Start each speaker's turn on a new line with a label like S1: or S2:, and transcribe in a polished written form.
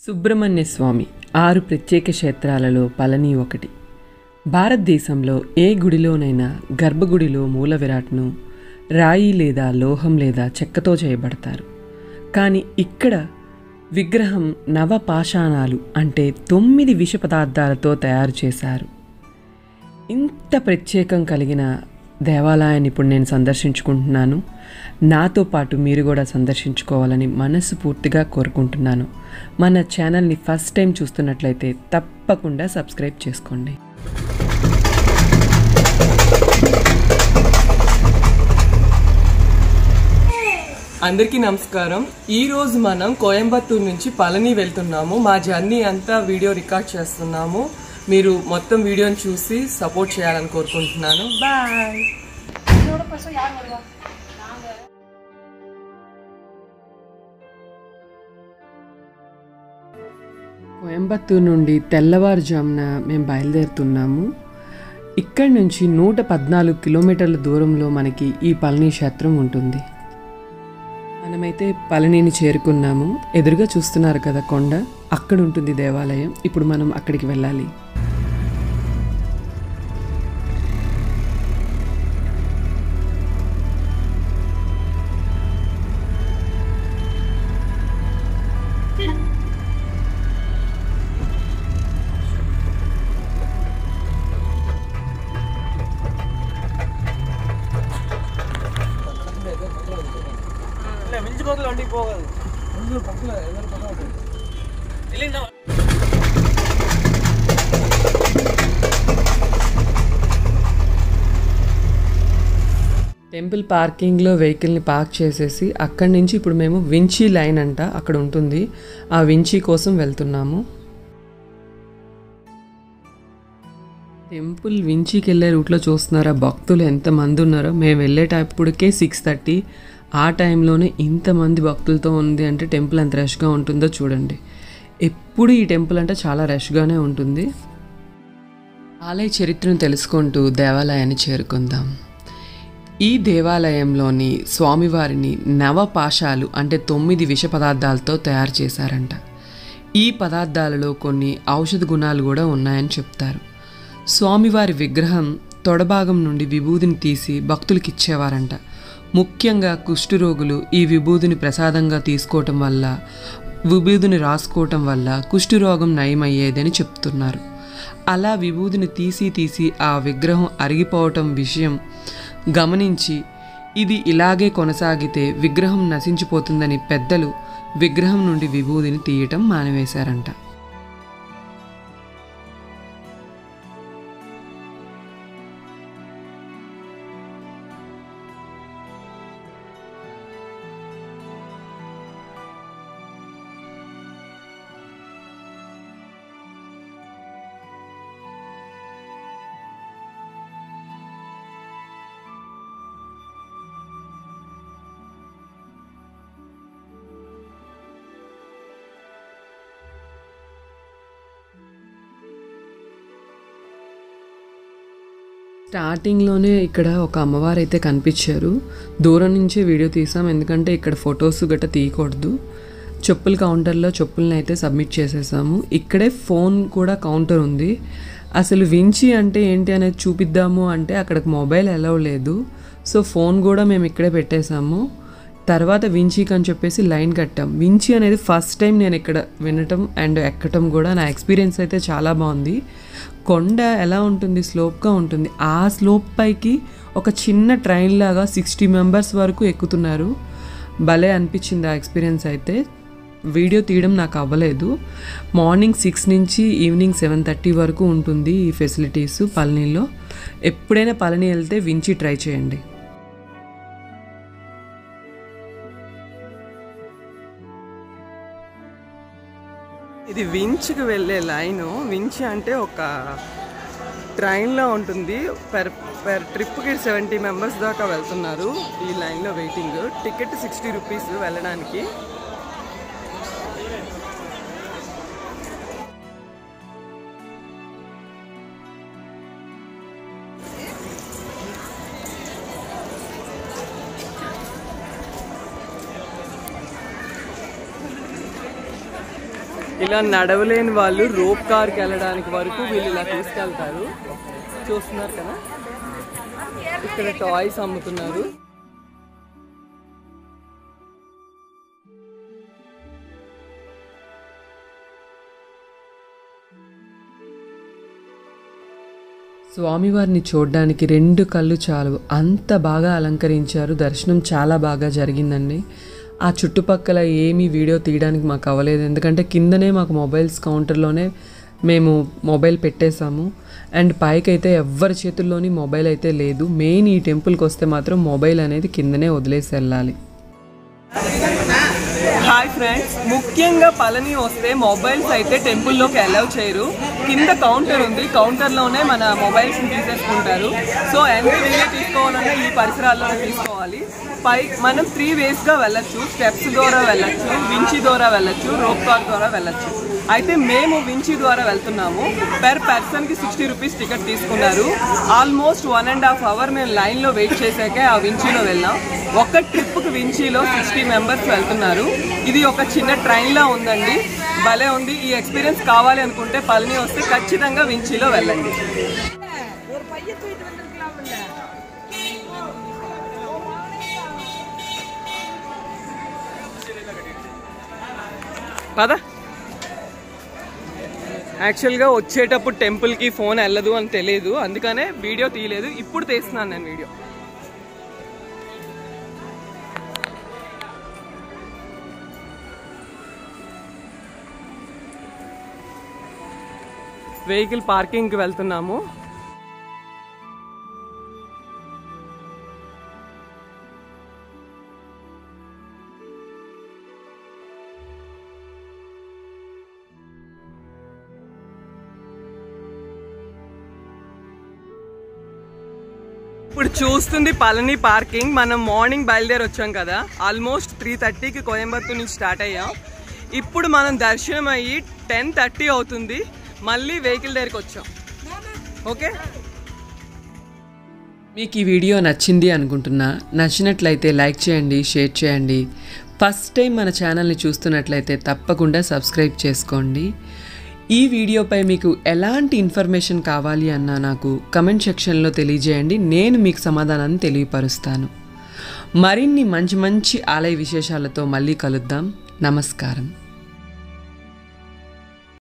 S1: సుబ్రహ్మణ్య స్వామి 6 ప్రత్యేక క్షేత్రాలలో పళని ఒకటి. భారతదేశంలో ఏ గుడిలోనైనా గర్భగుడిలో మూల విరాట్ను రాయి లేదా లోహం లేదా చెక్కతో చేయబడతారు. కానీ ఇక్కడ విగ్రహం నవపాషాణాలు అంటే 9 విష పదార్థాలతో తయారు చేశారు. ఇంత ప్రత్యేకం కలిగిన దేవాలయాన్ని ఇప్పుడు నేను సందర్శించుకుంటున్నాను. నాతో పాటు మీరు కూడా సందర్శించుకోవాలని మనస్ఫూర్తిగా కోరుకుంటున్నాను. మన ఛానల్ని ఫస్ట్ టైం చూస్తున్నట్లయితే తప్పకుండా సబ్స్క్రైబ్ చేసుకోండి.
S2: అందరికీ నమస్కారం. ఈరోజు మనం కోయంబత్తూరు నుంచి పళని వెళ్తున్నాము. మా జర్నీ అంతా వీడియో రికార్డ్ చేస్తున్నాము. మీరు మొత్తం వీడియోని చూసి సపోర్ట్ చేయాలని కోరుకుంటున్నాను. బాయ్.
S1: కోయంబత్తూరు నుండి తెల్లవారుజామున మేము బయలుదేరుతున్నాము. ఇక్కడి నుంచి 114 కిలోమీటర్ల దూరంలో మనకి ఈ పళని క్షేత్రం ఉంటుంది. మనమైతే పళనిని చేరుకున్నాము. ఎదురుగా చూస్తున్నారు కదా కొండ, అక్కడ ఉంటుంది దేవాలయం. ఇప్పుడు మనం అక్కడికి వెళ్ళాలి. టెంపుల్ పార్కింగ్లో వెహికల్ని పార్క్ చేసేసి అక్కడి నుంచి ఇప్పుడు మేము వించి లైన్ అంట అక్కడ ఉంటుంది, ఆ వించి కోసం వెళ్తున్నాము. టెంపుల్ వించికి వెళ్ళే రూట్లో చూస్తున్నారా భక్తులు ఎంతమంది ఉన్నారో. మేము వెళ్ళేటప్పటికే 6:30. ఆ టైంలోనే ఇంతమంది భక్తులతో ఉంది అంటే టెంపుల్ ఎంత రష్గా ఉంటుందో చూడండి. ఎప్పుడు ఈ టెంపుల్ అంటే చాలా రష్గానే ఉంటుంది. ఆలయ చరిత్రను తెలుసుకుంటూ దేవాలయాన్ని చేరుకుందాం. ఈ దేవాలయంలోని స్వామివారిని నవపాశాలు అంటే 9 విష పదార్థాలతో తయారు చేశారంట. ఈ పదార్థాలలో కొన్ని ఔషధ గుణాలు కూడా ఉన్నాయని చెప్తారు. స్వామివారి విగ్రహం తొడభాగం నుండి విభూదిని తీసి భక్తులకి ఇచ్చేవారంట. ముఖ్యంగా కుష్ఠరోగులు ఈ విభూదిని ప్రసాదంగా తీసుకోవటం వల్ల, విభూదిని రాసుకోవటం వల్ల కుష్ఠరోగం నయమయ్యేదని చెప్తున్నారు. అలా విభూదిని తీసి ఆ విగ్రహం అరిగిపోవటం విషయం గమనించి ఇది ఇలాగే కొనసాగితే విగ్రహం నశించిపోతుందని పెద్దలు విగ్రహం నుండి విభూదిని తీయటం మానివేశారంట. స్టార్టింగ్లోనే ఇక్కడ ఒక అమ్మవారు అయితే కనిపించారు. దూరం నుంచే వీడియో తీసాం, ఎందుకంటే ఇక్కడ ఫొటోస్ గట్రా తీయకూడదు. చెప్పుల కౌంటర్లో చెప్పుల్ని అయితే సబ్మిట్ చేసేసాము. ఇక్కడే ఫోన్ కూడా కౌంటర్ ఉంది. అసలు వించి అంటే ఏంటి అనేది చూపిద్దాము అంటే అక్కడికి మొబైల్ అలౌ లేదు. సో ఫోన్ కూడా మేము ఇక్కడే పెట్టేశాము. తర్వాత వించికి అని చెప్పేసి లైన్ కట్టాం. వించి అనేది ఫస్ట్ టైం నేను ఇక్కడ వినటం అండ్ ఎక్కటం కూడా. నా ఎక్స్పీరియన్స్ అయితే చాలా బాగుంది. కొండ ఎలా ఉంటుంది, స్లోప్గా ఉంటుంది. ఆ స్లోప్ పైకి ఒక చిన్న ట్రైన్ లాగా 60 మెంబర్స్ వరకు ఎక్కుతున్నారు. భలే అనిపించింది ఆ ఎక్స్పీరియన్స్ అయితే. వీడియో తీయడం నాకు అవ్వలేదు. మార్నింగ్ 6 నుంచి ఈవినింగ్ 7:30 వరకు ఉంటుంది ఈ ఫెసిలిటీస్ పళనిలో. ఎప్పుడైనా పళని వెళ్తే వించి ట్రై చేయండి.
S2: ఇది వించ్కి వెళ్ళే లైను. వించ్ అంటే ఒక ట్రైన్లో ఉంటుంది. పర్ ట్రిప్కి 70 మెంబర్స్ దాకా వెళ్తున్నారు ఈ లైన్లో వెయిటింగ్. టికెట్ 60 రూపీస్ వెళ్ళడానికి. ఇలా నడవలేని వాళ్ళు రోప్ కార్కి వెళ్ళడానికి వరకు వీళ్ళు ఇలా తీసుకెళ్తారు. చూస్తున్నారు కదా, ఇక్కడ టాయ్స్ అమ్ముతున్నారు.
S1: స్వామివారిని చూడడానికి 2 కళ్ళు చాలు, అంత బాగా అలంకరించారు. దర్శనం చాలా బాగా జరిగిందండి. ఆ చుట్టుపక్కల ఏమీ వీడియో తీయడానికి మాకు అవ్వలేదు, ఎందుకంటే కిందనే మాకు మొబైల్స్ కౌంటర్లోనే మేము మొబైల్ పెట్టేశాము. అండ్ పైకైతే ఎవ్వరి చేతుల్లోని మొబైల్ అయితే లేదు. మెయిన్ ఈ టెంపుల్కి వస్తే మాత్రం మొబైల్ అనేది కిందనే వదిలేసి వెళ్ళాలి.
S2: హాయ్ ఫ్రెండ్స్, ముఖ్యంగా పళని వస్తే మొబైల్స్ అయితే టెంపుల్లోకి అలౌ చేయరు. కింద కౌంటర్ ఉంది, కౌంటర్లోనే మన మొబైల్స్ని తీసేసుకుంటారు. సో ఎంత వీడియో తీసుకోవాలన్నా ఈ పరిసరాల్లోనే తీసుకోవాలి. మనం 3 వేస్గా వెళ్ళచ్చు. స్టెప్స్ ద్వారా వెళ్ళచ్చు, వించి ద్వారా వెళ్ళచ్చు, రోప్ కార్ ద్వారా వెళ్ళచ్చు. అయితే మేము వించి ద్వారా వెళ్తున్నాము. పెర్ పర్సన్కి 60 రూపీస్ టికెట్ తీసుకున్నారు. ఆల్మోస్ట్ 1.5 అవర్ మేము లైన్లో వెయిట్ చేశాకే ఆ వించిలో వెళ్ళాం. ఒక ట్రిప్కి వించిలో 60 మెంబర్స్ వెళ్తున్నారు. ఇది ఒక చిన్న ట్రైన్లా ఉందండి, భలే ఉంది. ఈ ఎక్స్పీరియన్స్ కావాలి అనుకుంటే పళని వస్తే ఖచ్చితంగా వించిలో వెళ్ళండి. పద. యాక్చువల్గా వచ్చేటప్పుడు టెంపుల్కి ఫోన్ వెళ్ళదు అని తెలియదు, అందుకనే వీడియో తీయలేదు. ఇప్పుడు తీస్తున్నాను నేను వీడియో. వెహికల్ పార్కింగ్కి వెళ్తున్నాము. ఇప్పుడు చూస్తుంది పళని పార్కింగ్. మనం మార్నింగ్ బయలుదేరి వచ్చాం కదా, ఆల్మోస్ట్ 3:30కి కోయంబత్తూర్ నుంచి స్టార్ట్ అయ్యాం. ఇప్పుడు మనం దర్శనం అయ్యి 10:30 అవుతుంది. మళ్ళీ వెహికల్ దగ్గరికి వచ్చాం. ఓకే,
S1: మీకు ఈ వీడియో నచ్చింది అనుకుంటున్నా. నచ్చినట్లయితే లైక్ చేయండి, షేర్ చేయండి. ఫస్ట్ టైం మన ఛానల్ని చూస్తున్నట్లయితే తప్పకుండా సబ్స్క్రైబ్ చేసుకోండి. ఈ వీడియోపై మీకు ఎలాంటి ఇన్ఫర్మేషన్ కావాలి అన్నా నాకు కమెంట్ సెక్షన్లో తెలియజేయండి. నేను మీకు సమాధానాన్ని తెలియపరుస్తాను. మరిన్ని మంచి మంచి ఆలయ విశేషాలతో మళ్ళీ కలుద్దాం. నమస్కారం.